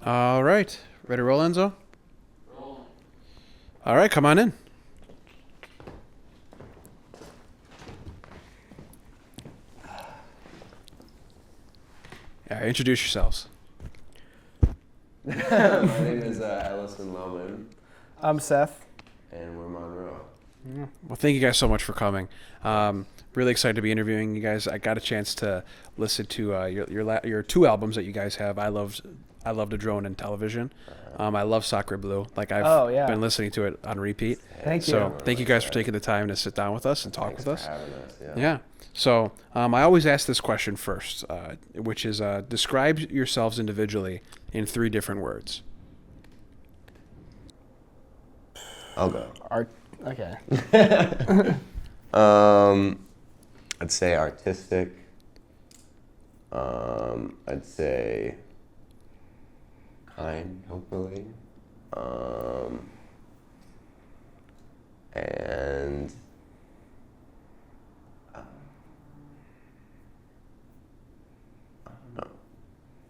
All right. Ready to roll, Enzo? All right, come on in. Yeah, introduce yourselves. My name is Ellison Loman, I'm Seth. and we're Monroe. Well, thank you guys so much for coming. Really excited to be interviewing you guys. I got a chance to listen to your two albums that you guys have. I loved a Drone and Television. I love Sacre Blue. Like I've been listening to it on repeat. Thank you. So thank you guys for taking the time to sit down with us and talk Thanks with us. for having us. Yeah. So I always ask this question first, which is describe yourselves individually in 3 different words. I'll go. Okay. I'd say artistic. I'd say kind, hopefully. And I don't know.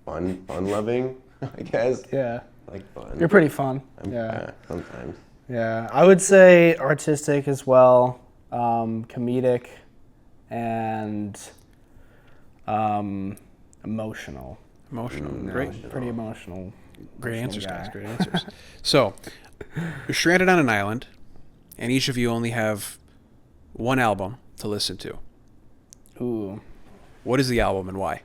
Fun-loving, I guess. Yeah. I like fun. You're pretty fun. Yeah, sometimes. Yeah. I would say artistic as well, comedic, and emotional. Emotional. Mm, Great. emotional. Pretty emotional. Great answers, guy. guys. Great answers. So, you're stranded on an island, and each of you only have one album to listen to. Ooh. What is the album and why?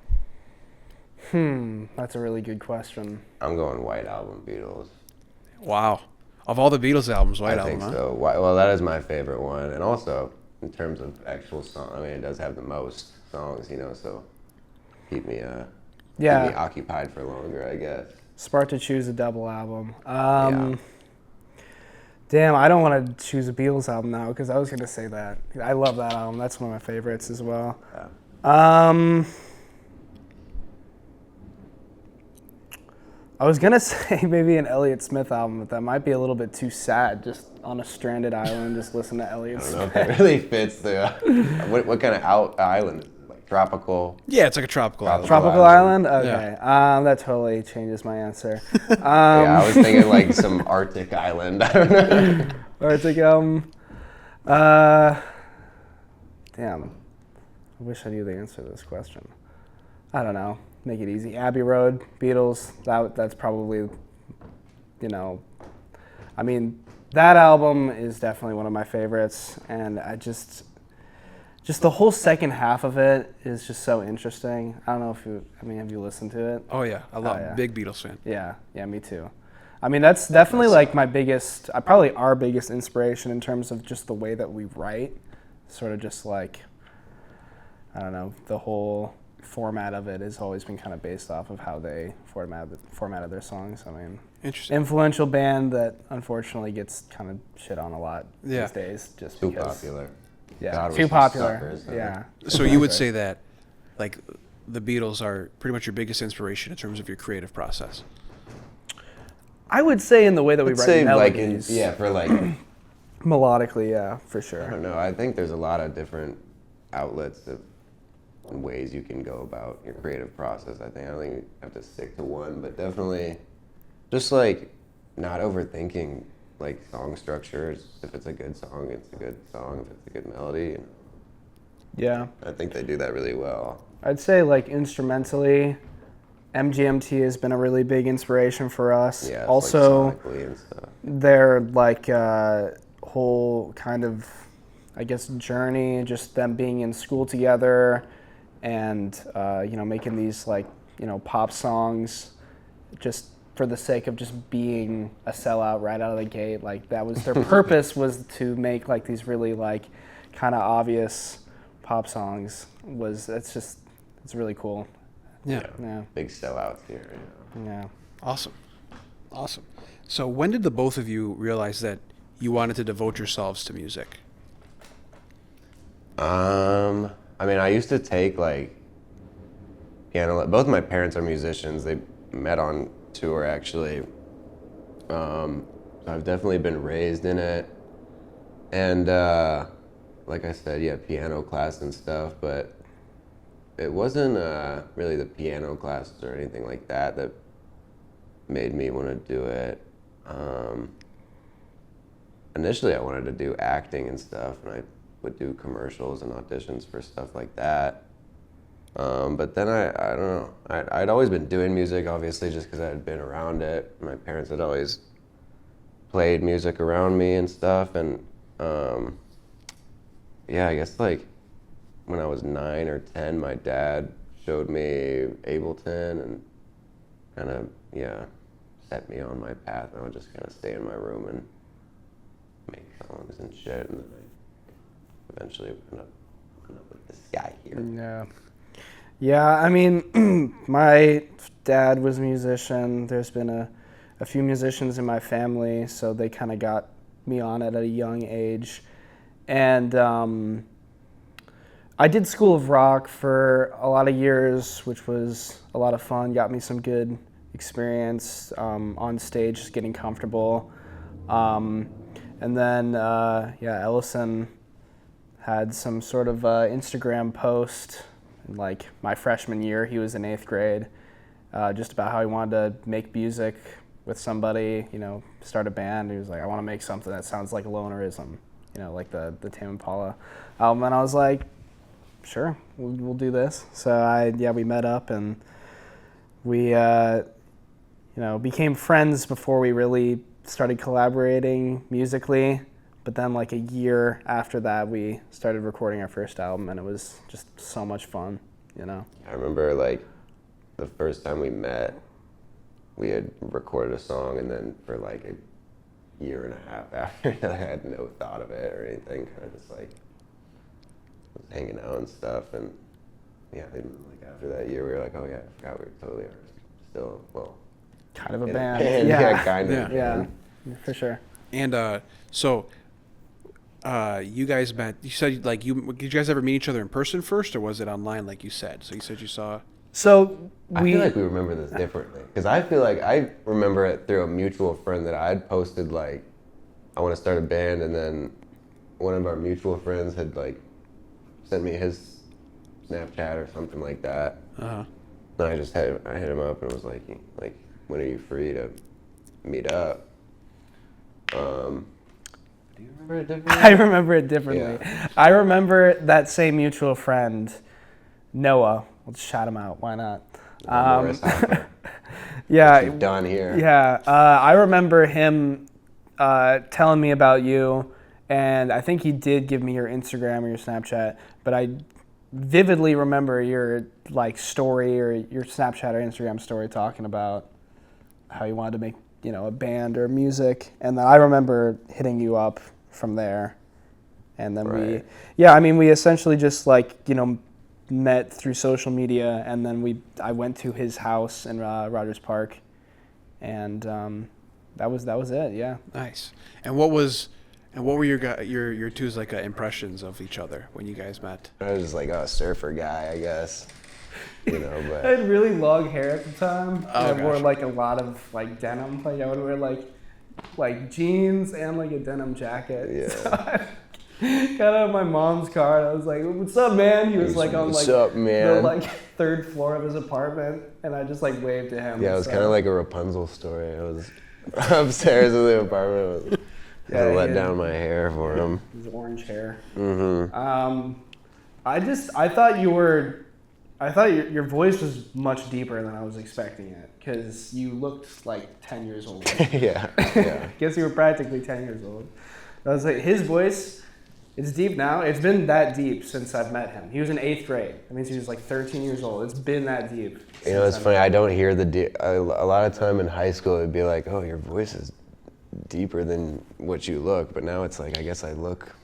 That's a really good question. I'm going White Album, Beatles. Wow. Of all the Beatles albums, White I Album, think huh? so. Well, that is my favorite one, and also in terms of actual song, I mean, it does have the most songs, so keep me occupied for longer, I guess. Smart to choose a double album. Yeah. Damn, I don't want to choose a Beatles album now because I was going to say that. I love that album. That's one of my favorites as well. Yeah. I was going to say maybe an Elliott Smith album, but that might be a little bit too sad, just on a stranded island, just listen to Elliott I don't Smith. know if it really fits the what kind of island is it? Like tropical. Yeah, it's like a tropical album. Tropical Island? Island? Okay. That totally changes my answer. Yeah, I was thinking like some Arctic island. I don't know. Arctic damn. I wish I knew the answer to this question. I don't know. Make it easy. Abbey Road, Beatles. That's probably, I mean, that album is definitely one of my favorites, and I just the whole second half of it is just so interesting. I don't know if have you listened to it? Oh, yeah. I love yeah. Big Beatles fan. Yeah, me too. I mean, that's definitely like my biggest, probably our biggest inspiration in terms of just the way that we write. Sort of just like, I don't know, the whole format of it has always been kind of based off of how they formatted their songs. I mean, Interesting. influential band that unfortunately gets kind of shit on a lot these days. Just Too because, popular. Yeah, God, we're too some popular. suckers, huh? Yeah. So you would say that, like, the Beatles are pretty much your biggest inspiration in terms of your creative process. I would say in the way that we I'd write say melodies. for like Melodically, yeah, for I sure. don't know. I think there's a lot of different outlets and ways you can go about your creative process. I don't think you have to stick to one, but definitely just like not overthinking like song structures. If it's a good song, it's a good song. If it's a good melody, Yeah. I think they do that really well. I'd say like instrumentally, MGMT has been a really big inspiration for us. Yeah. It's Also, like sonically and stuff. their like whole kind of, I guess, journey, just them being in school together, and making these like pop songs, just for the sake of just being a sellout right out of the gate. Like that was their purpose, was to make like these really like kind of obvious pop songs. It's really cool. Yeah. Yeah. Big sellouts here. Yeah. Awesome. So when did the both of you realize that you wanted to devote yourselves to music? I mean, I used to take like piano. Both my parents are musicians. They met on tour actually. I've definitely been raised in it, and like I said, yeah, piano class and stuff. But it wasn't really the piano classes or anything like that made me want to do it. Initially, I wanted to do acting and stuff, and I would do commercials and auditions for stuff like that. But then I don't know. I'd always been doing music, obviously, just because I had been around it. My parents had always played music around me and stuff, and yeah, I guess like when I was 9 or 10, my dad showed me Ableton and kind of, yeah, set me on my path. And I would just kind of stay in my room and make songs and shit, and then I eventually ended up with this guy here. Yeah. Yeah, I mean, my dad was a musician. There's been a few musicians in my family, so they kind of got me on it at a young age. And I did School of Rock for a lot of years, which was a lot of fun, got me some good experience on stage, just getting comfortable. And then, Ellison had some sort of Instagram post in like my freshman year. He was in 8th grade, just about how he wanted to make music with somebody, start a band. He was like, I want to make something that sounds like Lonerism, like the Tame Impala album. And I was like, sure, we'll do this. So we met up, and we became friends before we really started collaborating musically. But then like a year after that, we started recording our first album, and it was just so much fun, I remember like the first time we met, we had recorded a song, and then for like a year and a half after that, I had no thought of it or anything, kind of just like was hanging out and stuff. And yeah, like after that year, we were like, oh yeah, I forgot we totally are still, well, kind of a band. Yeah, kind of. Yeah, for sure. And so you guys met, you said like did you guys ever meet each other in person first, or was it online like you said? So you said you saw. So I feel like we remember this differently, because I feel like I remember it through a mutual friend that I had posted like, I want to start a band, and then one of our mutual friends had like sent me his Snapchat or something like that. Uh-huh. And I hit him up and was like, when are you free to meet up? Do you remember it differently? I remember it differently. Yeah. I remember that same mutual friend, Noah. Let's shout him out. Why not? Yeah. What you've done here. Yeah. I remember him telling me about you, and I think he did give me your Instagram or your Snapchat, but I vividly remember your like story or your Snapchat or Instagram story talking about how you wanted to make, a band or music, and then I remember hitting you up from there, and then Right. we essentially just like, met through social media, and then I went to his house in Rogers Park, and that was it. Yeah. Nice. And what were your two's like impressions of each other when you guys met? I was just like, a surfer guy, I guess. I But had really long hair at the time. Oh, I wore gosh. like a lot of like denim. Like I would wear like jeans and like a denim jacket. Yeah. So got out of my mom's car, and I was like, "What's up, man?" He was like on What's like up, man? the like 3rd floor of his apartment, and I just like waved to him. Yeah, it was So- kind of like a Rapunzel story. I was upstairs in the apartment. I Yeah, let yeah. down my hair for him. his orange hair. Mm-hmm. I thought your voice was much deeper than I was expecting it, because you looked like 10 years old. Yeah. Guess you were practically 10 years old. I was like, his voice, it's deep now. It's been that deep since I've met him. He was in 8th grade. That means he was like 13 years old. It's been that deep. It's funny. I don't hear a lot of time in high school, it'd be like, oh, your voice is deeper than what you look. But now it's like, I guess I look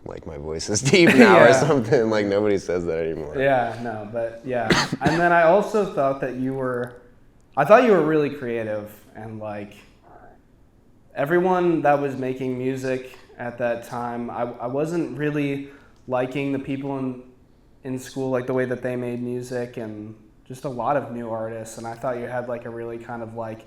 like my voice is deep now or Yeah. something. Like nobody says that anymore. Yeah, no, but yeah. And then I also thought that you were really creative, and like everyone that was making music at that time, I wasn't really liking the people in school, like the way that they made music, and just a lot of new artists. And I thought you had like a really kind of like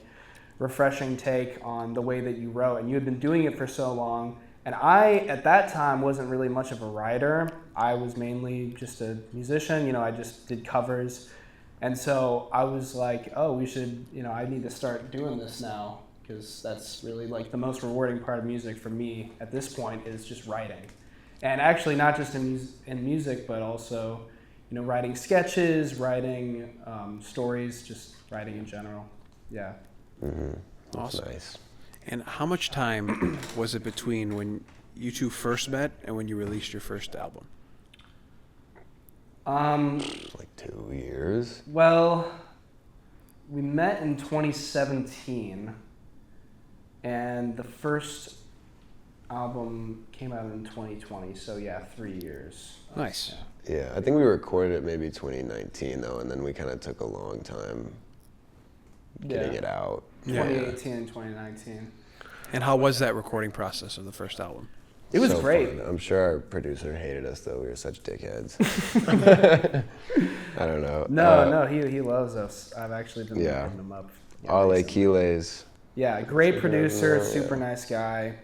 refreshing take on the way that you wrote, and you had been doing it for so long. And I, at that time, wasn't really much of a writer. I was mainly just a musician. I just did covers. And so I was like, oh, we should, I need to start doing this now, because that's really like the most rewarding part of music for me at this point is just writing. And actually not just in music, but also, writing sketches, writing stories, just writing in general. Yeah. Mm-hmm. Awesome. Nice. And how much time was it between when you two first met and when you released your first album? Like 2 years. Well, we met in 2017, and the first album came out in 2020, so yeah, 3 years. Nice. Yeah, I think we recorded it maybe 2019 though, and then we kind of took a long time getting it out. 2018 and 2019. And how was that recording process of the first album? It was So great. fun. I'm sure our producer hated us though. We were such dickheads. I don't know. No, he loves us. I've actually been Yeah. looking him up. Ale recently. Quiles. Yeah, great producer, Yeah. super nice guy,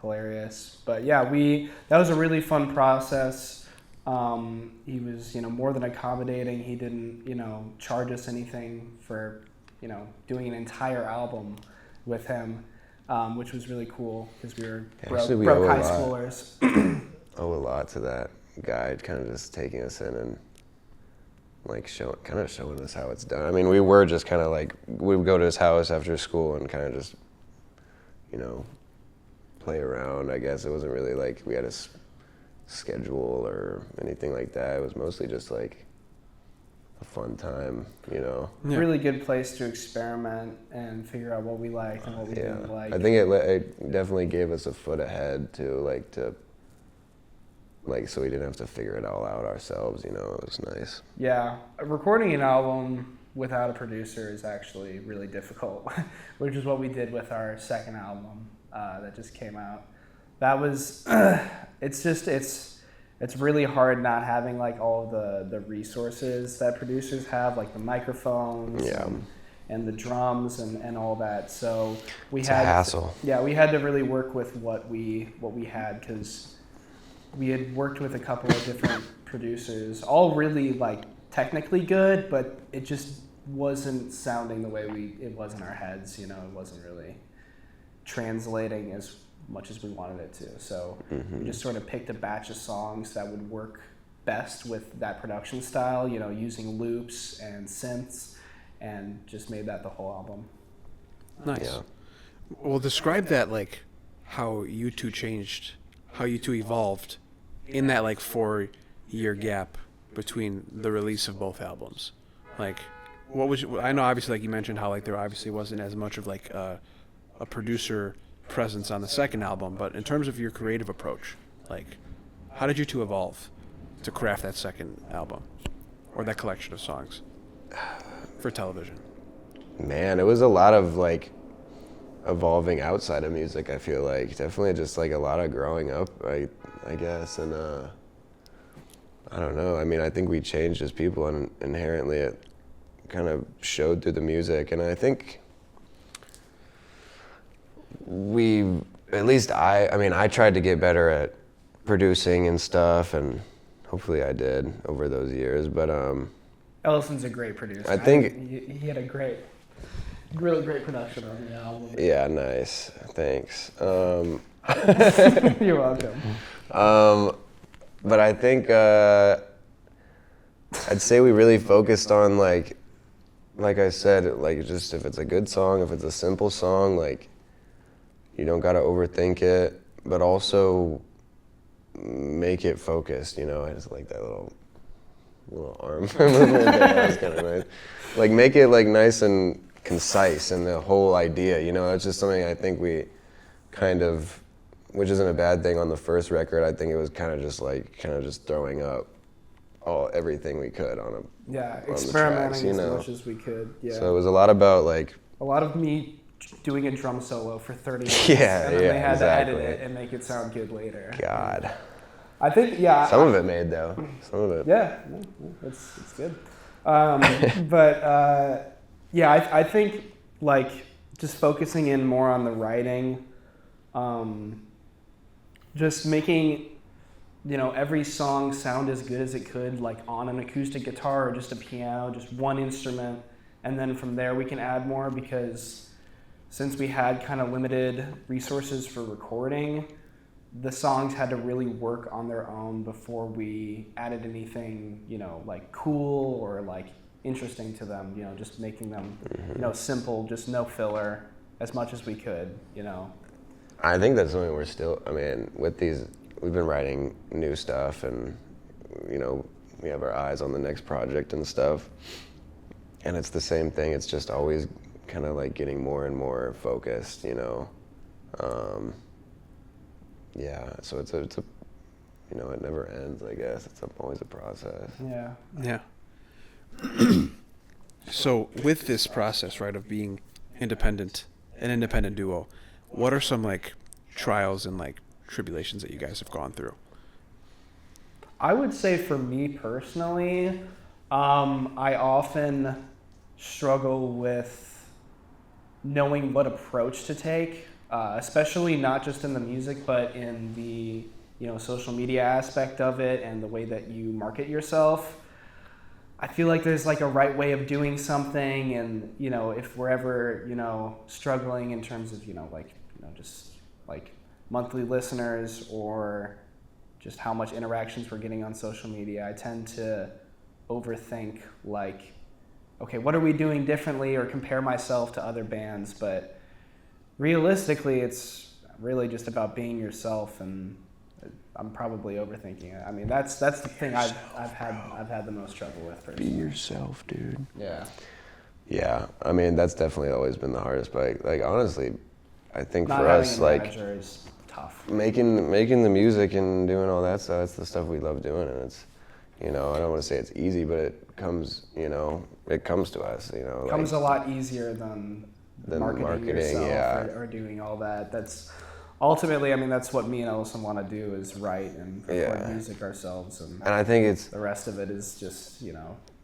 hilarious. But yeah, that was a really fun process. He was, more than accommodating. He didn't, charge us anything for, doing an entire album with him, which was really cool because we were Actually, we broke owe a high lot. schoolers. Owe a lot to that guy, kind of just taking us in and like showing us how it's done. I mean, we were just kind of like, we would go to his house after school and kind of just, play around. I guess it wasn't really like we had a schedule or anything like that. It was mostly just like a fun time, Yeah. Really good place to experiment and figure out what we liked and what we Yeah, didn't like. I think it definitely gave us a foot ahead too, so we didn't have to figure it all out ourselves. It was nice. Yeah, recording an album without a producer is actually really difficult, which is what we did with our second album that just came out. That was, it's really hard not having like all of the resources that producers have, like the microphones Yeah. and the drums and all that. So It's a hassle. Yeah, we had to really work with what we had, because we had worked with a couple of different producers, all really like technically good, but it just wasn't sounding the way it was in our heads. It wasn't really translating as much as we wanted it to. So we just sort of picked a batch of songs that would work best with that production style, using loops and synths, and just made that the whole album. Nice. Yeah. Well, describe that, like, how you two evolved in that, like, 4-year gap between the release of both albums. Like, I know obviously, like you mentioned, how, like, there obviously wasn't as much of, like, a producer presence on the second album, but in terms of your creative approach, like, how did you two evolve to craft that second album or that collection of songs for television? Man, it was a lot of like evolving outside of music. I feel like definitely just like a lot of growing up, I guess, and I don't know. I mean, I think we changed as people, and inherently it kind of showed through the music. And I think I tried to get better at producing and stuff, and hopefully I did over those years. But Ellison's a great producer. I think he had a really great production on the album. yeah, nice. Thanks. You're welcome. But I think I'd say we really focused on like I said, like just if it's a good song, if it's a simple song, like you don't gotta overthink it, but also make it focused. I just like that little arm movement. That's kind of nice. Like make it like nice and concise, and the whole idea. It's just something I think we kind of, which isn't a bad thing on the first record. I think it was kind of just throwing up everything we could on Experimenting tracks, as much as we could. Yeah. So it was a lot about like a lot of me doing a drum solo for 30 minutes. Yeah, and then they had exactly. to edit it and make it sound good later. God. I think, yeah. Some of it made though. Some of it. Yeah, it's good. But yeah, I think like just focusing in more on the writing, just making every song sound as good as it could, like on an acoustic guitar or just a piano, just one instrument, and then from there we can add more, because since we had kind of limited resources for recording, the songs had to really work on their own before we added anything, like cool or like interesting to them, just making them, simple, just no filler as much as we could, I think that's something we're still, with these, we've been writing new stuff, and, we have our eyes on the next project and stuff. And it's the same thing. It's just always kind of like getting more and more focused, yeah, so it's a it never ends, I guess. It's always a process. Yeah. Yeah. So with this process, right, of being an independent duo, what are some like trials and like tribulations that you guys have gone through? I would say for me personally, I often struggle with knowing what approach to take, especially not just in the music, but in the social media aspect of it and the way that you market yourself. I feel like there's like a right way of doing something, and if we're ever struggling in terms of just like monthly listeners or just how much interactions we're getting on social media, I tend to overthink, like, okay, what are we doing differently, or compare myself to other bands. But realistically, it's really just about being yourself, and I'm probably overthinking it. That's the thing I've had the most trouble with personally. Be yourself, dude. Yeah. Yeah, that's definitely always been the hardest. But like honestly, I think Not for having us, a like manager is tough. making the music and doing all that stuff, that's the stuff we love doing, and it's I don't want to say it's easy, but it comes it comes to us. It comes a lot easier than marketing yourself, yeah. or doing all that. That's ultimately, that's what me and Ellison want to do, is write and record music ourselves, and I think it's the rest of it is just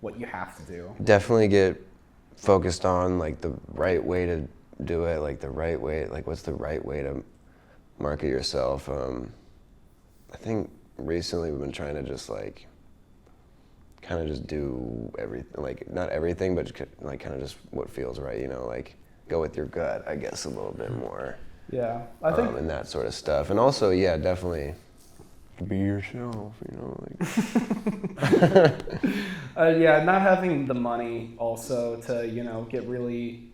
what you have to do. definitely get focused on like the right way to do it, like the right way, like what's the right way to market yourself. I think recently we've been trying to just like kind of just do everything, like not everything, but like kind of just what feels right, like go with your gut, I guess, a little bit more. Yeah, I think, and that sort of stuff. And also, yeah, definitely be yourself, like. yeah, not having the money also to get really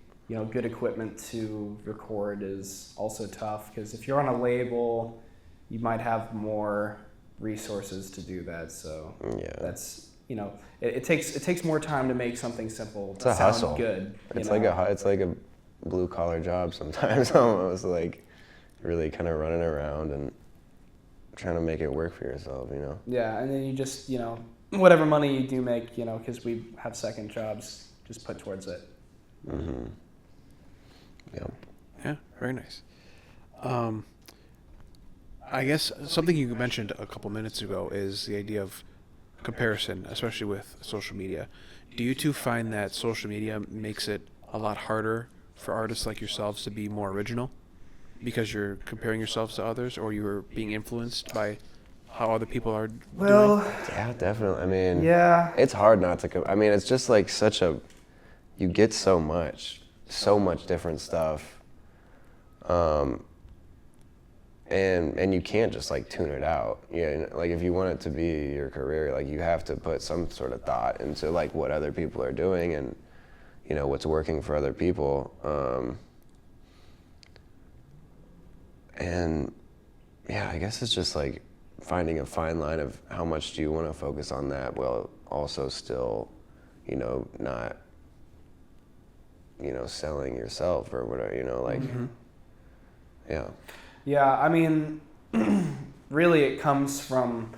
good equipment to record is also tough, because if you're on a label, you might have more resources to do that. So yeah, that's it takes more time to make something simple it's to a sound hustle. good. It's like a blue collar job sometimes, almost, like really kind of running around and trying to make it work for yourself, Yeah, and then you just whatever money you do make, because we have second jobs, just put towards it. Mm-hmm. Yep. Yeah, very nice. I guess something you mentioned a couple minutes ago is the idea of comparison, especially with social media. Do you two find that social media makes it a lot harder for artists like yourselves to be more original because you're comparing yourselves to others, or you're being influenced by how other people are doing? Yeah, definitely. Yeah, it's hard not to. It's just like you get so much different stuff, and you can't just like tune it out. Yeah, like if you want it to be your career, like you have to put some sort of thought into like what other people are doing and what's working for other people. And yeah, I guess it's just like finding a fine line of how much do you want to focus on that while also still, not, selling yourself or whatever, like, mm-hmm. Yeah. Yeah, really it comes from,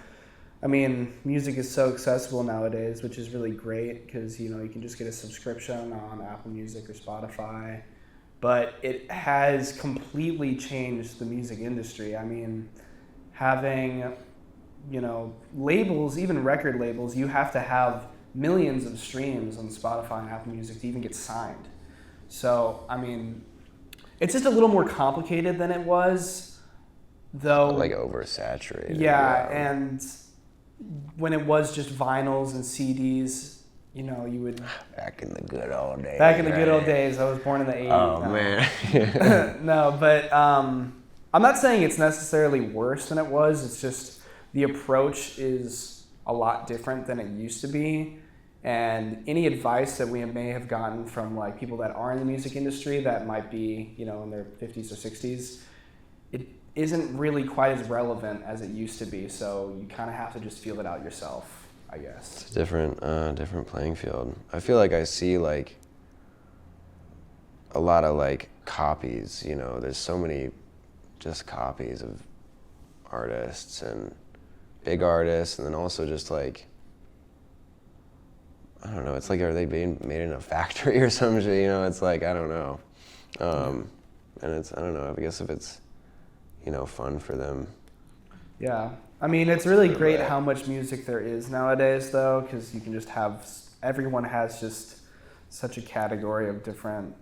music is so accessible nowadays, which is really great, because, you can just get a subscription on Apple Music or Spotify. But it has completely changed the music industry. Having, labels, even record labels, you have to have millions of streams on Spotify and Apple Music to even get signed. So, it's just a little more complicated than it was though. Like oversaturated. Yeah, and when it was just vinyls and CDs, you know, you would. Back in the good old days. Back in the good old right? days, I was born in the 80s. Oh no. man. No, but I'm not saying it's necessarily worse than it was. It's just the approach is a lot different than it used to be. And any advice that we may have gotten from like people that are in the music industry that might be, you know, in their 50s or 60s, it isn't really quite as relevant as it used to be. So you kind of have to just feel it out yourself, I guess. It's a different playing field. I feel like I see like a lot of like copies, you know, there's so many just copies of artists and big artists, and then also just like, I don't know, it's like, are they being made in a factory or some shit, you know? It's like, I don't know. And it's, I don't know, I guess if it's, you know, fun for them. Yeah. I mean, it's really great how much music there is nowadays, though, because you can just have, everyone has just such a category of different,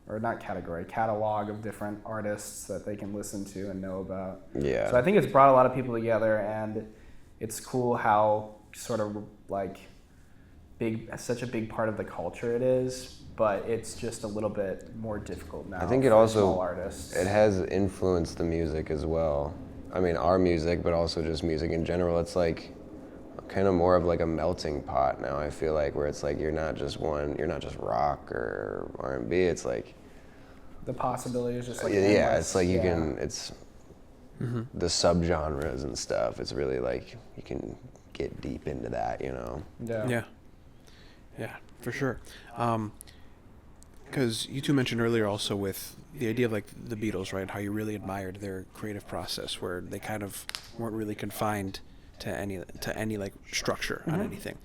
or not category, catalog of different artists that they can listen to and know about. Yeah. So I think it's brought a lot of people together, and it's cool how sort of like such a big part of the culture it is, but it's just a little bit more difficult now. I think it for also, small artists. it has influenced the music as well. I mean, our music, but also just music in general. It's like kind of more of like a melting pot now, I feel like, where it's like you're not just rock or R&B, it's like the possibility is just like yeah, endless. it's like you can, it's the subgenres and stuff. It's really like you can get deep into that, you know. Yeah, for sure. Because you two mentioned earlier also with the idea of like the Beatles, right? How you really admired their creative process, where they kind of weren't really confined to any like structure on anything.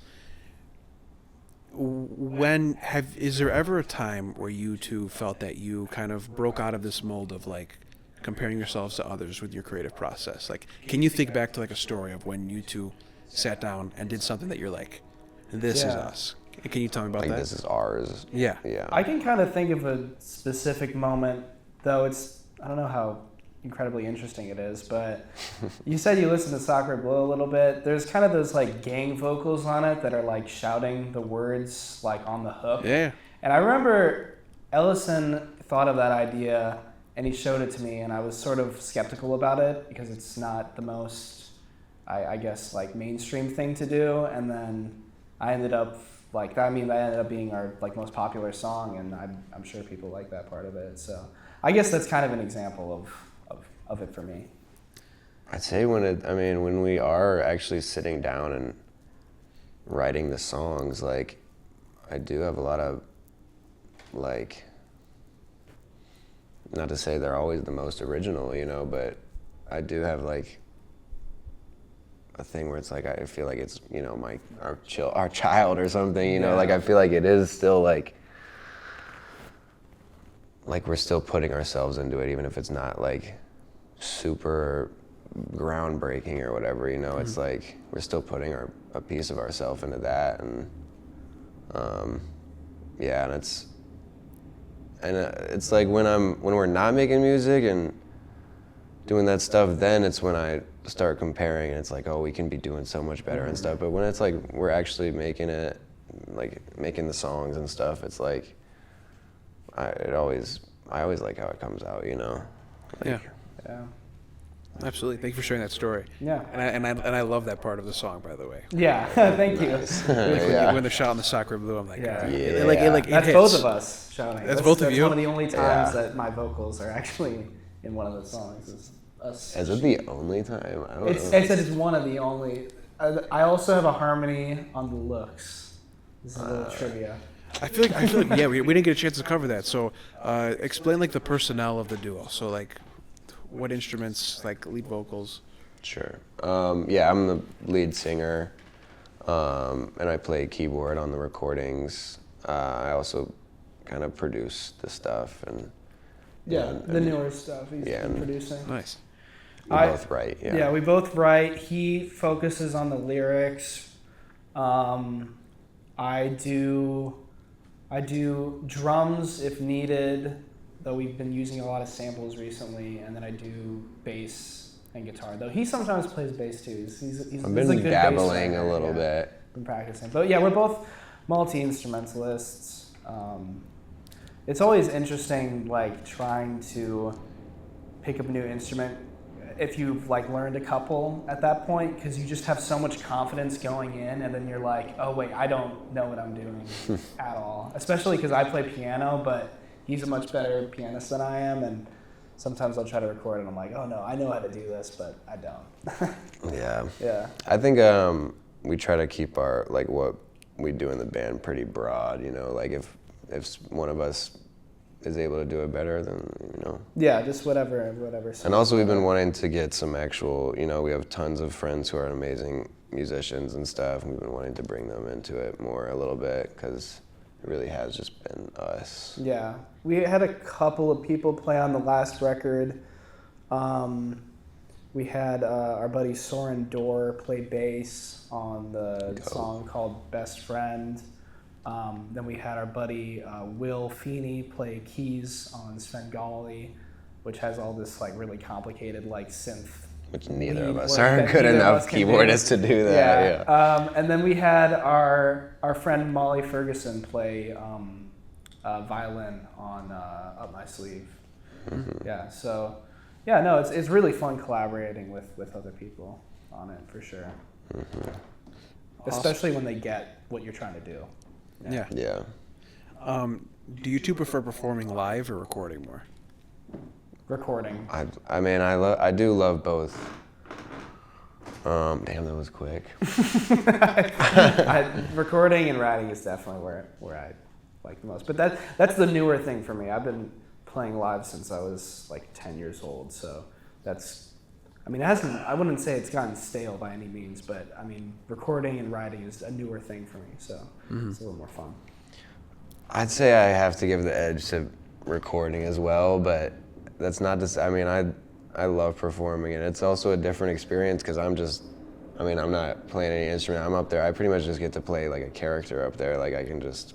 Is there ever a time where you two felt that you kind of broke out of this mold of like comparing yourselves to others with your creative process? Like, can you think back to like a story of when you two sat down and did something that you're like, this is us? Can you tell me about Like that? this is ours. Yeah. I can kind of think of a specific moment, though I don't know how incredibly interesting it is, but you said you listened to Sacre Bleu a little bit. There's kind of those like gang vocals on it that are like shouting the words like on the hook. Yeah. And I remember Ellison thought of that idea and he showed it to me, and I was sort of skeptical about it because it's not the most, I guess, like mainstream thing to do. And then I ended up that ended up being our like most popular song, and I'm sure people like that part of it. So I guess that's kind of an example of it for me. I'd say when we are actually sitting down and writing the songs, like I do have a lot of like, not to say they're always the most original, you know, but I do have like a thing where it's like I feel like it's, you know, our child or something, you know, like I feel like it is still like we're still putting ourselves into it, even if it's not like super groundbreaking or whatever, you know. It's like we're still putting a piece of ourselves into that, and and it's like when we're not making music and doing that stuff, then it's when I start comparing, and it's like, oh, we can be doing so much better and stuff. But when it's like we're actually making it, like making the songs and stuff, it's like I always like how it comes out, you know. Like, Yeah. Absolutely. Thank you for sharing that story. Yeah. And I love that part of the song, by the way. Yeah. Thank you. When they're shouting the Sacre Bleu, I'm like, Yeah. it That's hits. both of us shouting. That's both of you? That's one of the only times that my vocals are actually in one of the songs. Is us. Is it the only time? I don't know. I said it's one of the only. I also have a harmony on the looks. This is a little trivia. I feel like yeah, we didn't get a chance to cover that. So explain like the personnel of the duo. So like what instruments, like lead vocals? Sure. I'm the lead singer, and I play keyboard on the recordings. I also kind of produce the stuff and the newer stuff he's yeah, been producing. Nice. we both write. Yeah, we both write. He focuses on the lyrics. I do drums if needed, though we've been using a lot of samples recently, and then I do bass and guitar. Though he sometimes plays bass too. He's I've he's a been good dabbling bass a player, little yeah. bit. Been practicing, but yeah, we're both multi-instrumentalists. It's always interesting, like trying to pick up a new instrument if you've like learned a couple at that point, because you just have so much confidence going in, and then you're like, oh wait, I don't know what I'm doing at all. Especially because I play piano, but he's a much better pianist than I am, and sometimes I'll try to record and I'm like, oh no, I know how to do this, but I don't. Yeah. Yeah. I think we try to keep our, like, what we do in the band pretty broad, you know, like if one of us is able to do it better, then, you know. Yeah, just whatever. And also we've been wanting to get some actual, you know, we have tons of friends who are amazing musicians and stuff, and we've been wanting to bring them into it more a little bit, because it really has just been us. Yeah, we had a couple of people play on the last record. We had our buddy Soren Dorr play bass on the song called Best Friend. Then we had our buddy Will Feeney play keys on Svengali, which has all this like really complicated like synth. Which neither of us work are that good neither of enough us can do. keyboardists to do that. Yeah. And then we had our friend Molly Ferguson play violin on Up My Sleeve. Mm-hmm. Yeah. So yeah, no, it's really fun collaborating with other people on it for sure. Mm-hmm. Especially when they get what you're trying to do. Yeah. Yeah. Do you two prefer performing live or recording more? Recording. I mean, I do love both. Damn, that was quick. Recording and writing is definitely where I like the most. But that's the newer thing for me. I've been playing live since I was like 10 years old. So that's, I mean, I wouldn't say it's gotten stale by any means, but I mean, recording and writing is a newer thing for me. So it's a little more fun. I'd say I have to give the edge to recording as well, but that's not just, I mean, I love performing, and it's also a different experience because I'm not playing any instrument. I'm up there. I pretty much just get to play like a character up there. Like I can just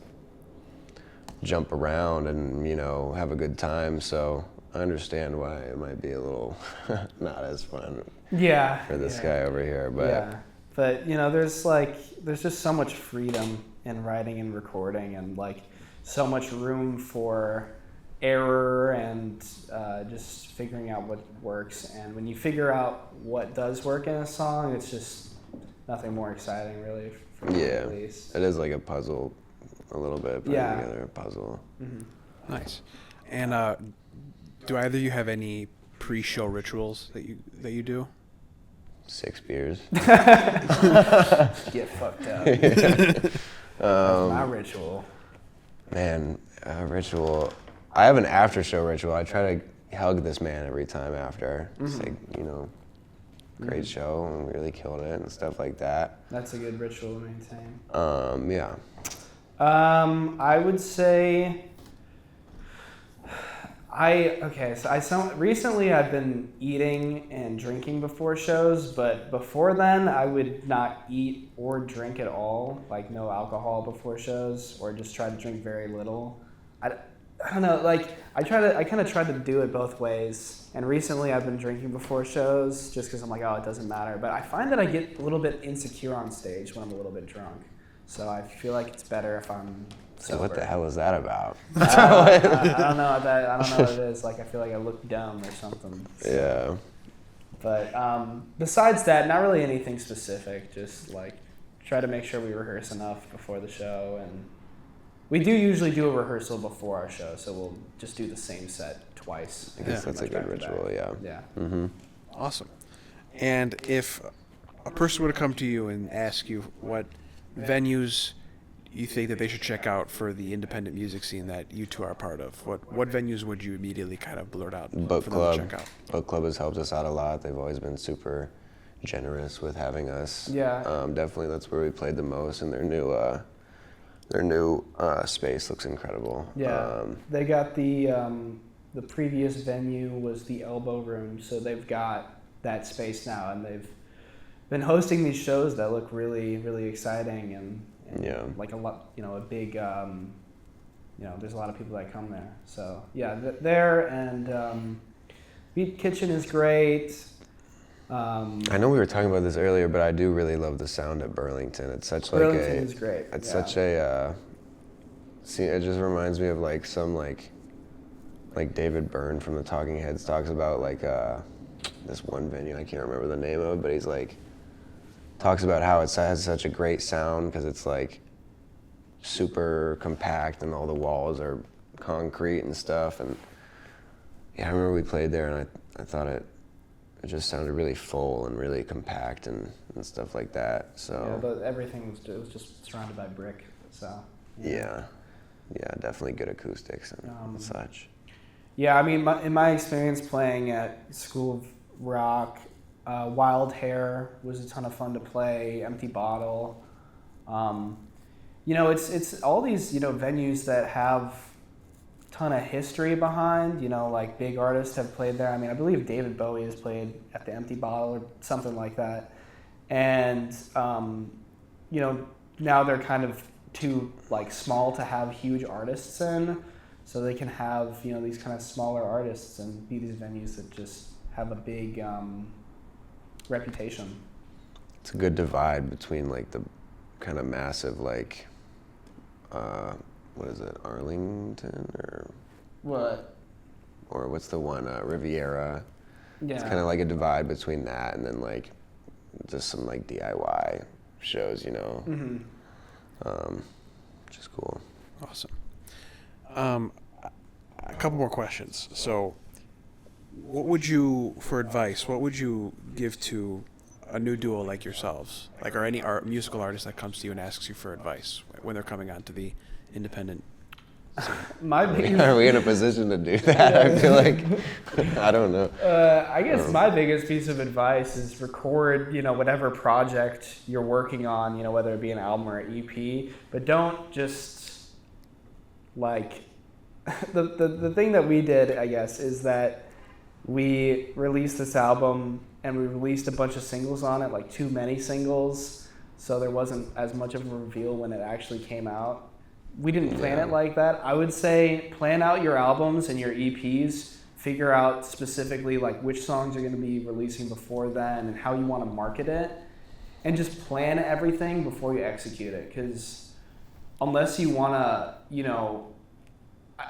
jump around and, you know, have a good time. So I understand why it might be a little not as fun for this guy over here. But yeah, but you know, there's just so much freedom in writing and recording, and like so much room for error and just figuring out what works. And when you figure out what does work in a song, it's just nothing more exciting, really, for me at least. It is like a puzzle, a little bit, putting together a puzzle. Mm-hmm. Nice. And do either of you have any pre-show rituals that you do? 6 beers. Get fucked up. That's my ritual. Man, a ritual. I have an after-show ritual. I try to hug this man every time after. It's like, you know, great show, and we really killed it and stuff like that. That's a good ritual to maintain. Yeah. I would say recently I've been eating and drinking before shows, but before then I would not eat or drink at all, like no alcohol before shows, or just try to drink very little. I don't know, like I kind of try to do it both ways, and recently I've been drinking before shows just because I'm like, oh, it doesn't matter, but I find that I get a little bit insecure on stage when I'm a little bit drunk, so I feel like it's better if I'm So what the hell is that about? I don't know what it is. Like I feel like I look dumb or something. So. Yeah. But besides that, not really anything specific. Just like try to make sure we rehearse enough before the show, and we do usually do a rehearsal before our show, so we'll just do the same set twice. I guess that's a good ritual. Yeah. Yeah. Mm-hmm. Awesome. And if a person were to come to you and ask you what venues you think that they should check out for the independent music scene that you two are a part of, what venues would you immediately kind of blurt out Book for Club. them to check out? Book Club has helped us out a lot. They've always been super generous with having us. Yeah. Definitely, that's where we played the most, and their new space looks incredible. Yeah. They got the previous venue was the Elbow Room, so they've got that space now, and they've been hosting these shows that look really, really exciting, and like a lot, you know, a big, there's a lot of people that come there. So yeah, there, and Beat Kitchen is great. I know we were talking about this earlier, but I do really love the sound at Burlington. It's such like Burlington is great. It's yeah. such a. It just reminds me of like some like David Byrne from the Talking Heads talks about like this one venue I can't remember the name of, but he's like talks about how it has such a great sound because it's like super compact and all the walls are concrete and stuff. And yeah, I remember we played there and I thought it just sounded really full and really compact and stuff like that. So yeah, everything was just surrounded by brick. So yeah, definitely good acoustics and such. Yeah, I mean, in my experience playing at School of Rock, Wild Hair was a ton of fun to play. Empty Bottle, it's all these venues that have a ton of history behind. Like big artists have played there. I mean, I believe David Bowie has played at the Empty Bottle or something like that. And now they're kind of too like small to have huge artists in. So they can have, these kind of smaller artists and be these venues that just have a big reputation. It's a good divide between like the kind of massive like, what is it, Arlington or? What? Or what's the one, Riviera? Yeah. It's kind of like a divide between that and then like just some like DIY shows, Mm-hmm. Which is cool. Awesome. A couple more questions. So, what would you give to a new duo like yourselves, like or any musical artist that comes to you and asks you for advice when they're coming onto the independent scene? Are we in a position to do that? I feel like I don't know. I guess my biggest piece of advice is record, whatever project you're working on, whether it be an album or an EP, but don't just like the thing that we did, I guess, is that we released this album and we released a bunch of singles on it, like too many singles, so there wasn't as much of a reveal when it actually came out. We didn't plan it like that. I would say plan out your albums and your EPs, figure out specifically like which songs you're going to be releasing before then and how you want to market it, and just plan everything before you execute it, because unless you want to,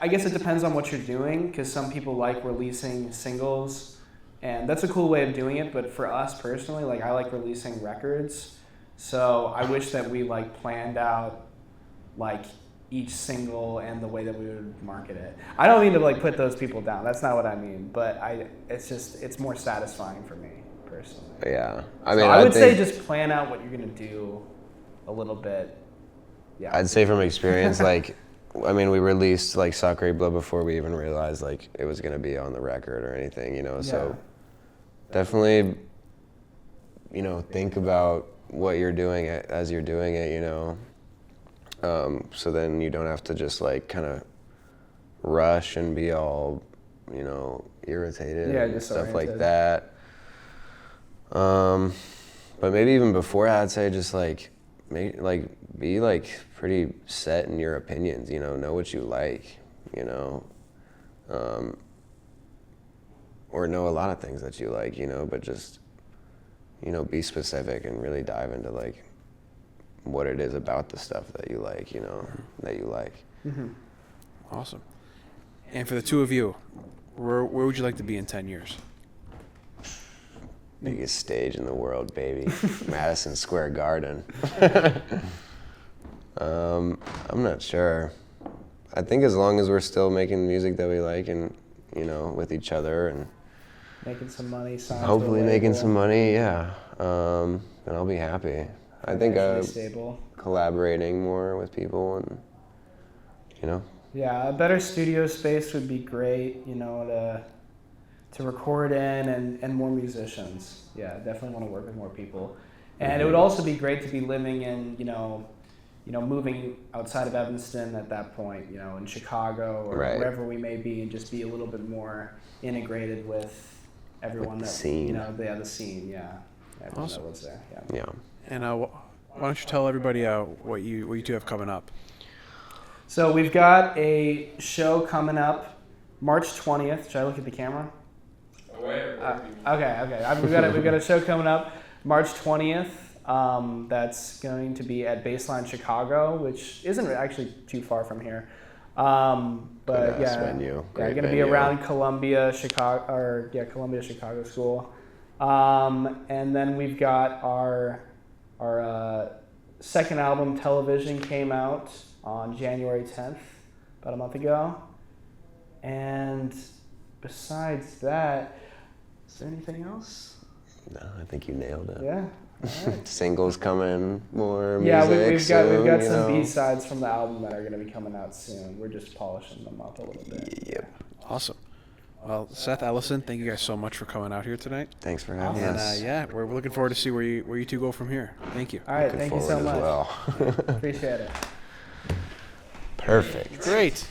I guess it depends on what you're doing, because some people like releasing singles, and that's a cool way of doing it. But for us personally, like I like releasing records, so I wish that we like planned out like each single and the way that we would market it. I don't mean to like put those people down. That's not what I mean. But it's more satisfying for me personally. Yeah, I mean, I would say just plan out what you're gonna do a little bit. Yeah, I'd say from experience, like. I mean, we released like Sacre Bleu before we even realized like it was gonna be on the record or anything, So definitely, think about what you're doing as you're doing it, so then you don't have to just like kind of rush and be all, irritated and stuff like that. But maybe even before I'd say just like be like pretty set in your opinions, know what you like, or know a lot of things that you like, but just, be specific and really dive into like what it is about the stuff that you like, that you like. Mm-hmm. Awesome. And for the two of you, where would you like to be in 10 years? Biggest stage in the world, baby. Madison Square Garden. I'm not sure. I think as long as we're still making music that we like and, with each other and making some money, hopefully making some money, then I'll be happy. I think stable. Collaborating more with people and, Yeah, a better studio space would be great, to record in and more musicians. Yeah, definitely want to work with more people. And it would also be great to be living in, moving outside of Evanston at that point, in Chicago or wherever we may be, and just be a little bit more integrated with everyone the scene. The scene, yeah. Everyone awesome. that lives there, Yeah. And why don't you tell everybody what you two have coming up? So we've got a show coming up March 20th. Should I look at the camera? Okay. We've got a show coming up March 20th. That's going to be at Baseline Chicago, which isn't actually too far from here. But Good-ass venue. yeah, Great going to be venue. around Columbia, Chicago School. And then we've got our second album, Television, came out on January 10th, about a month ago. And besides that, is there anything else? No, I think you nailed it. Yeah. All right. Singles coming, more Yeah, music we've soon, got you some know. B-sides from the album that are going to be coming out soon. We're just polishing them up a little bit. Yep. Awesome. Well, Seth Ellison, thank you guys so much for coming out here tonight. Thanks for having And us. yeah, we're looking forward to see where you two go from here. Thank you. All right, Looking thank you so forward much. as well. Appreciate it. Perfect. Great.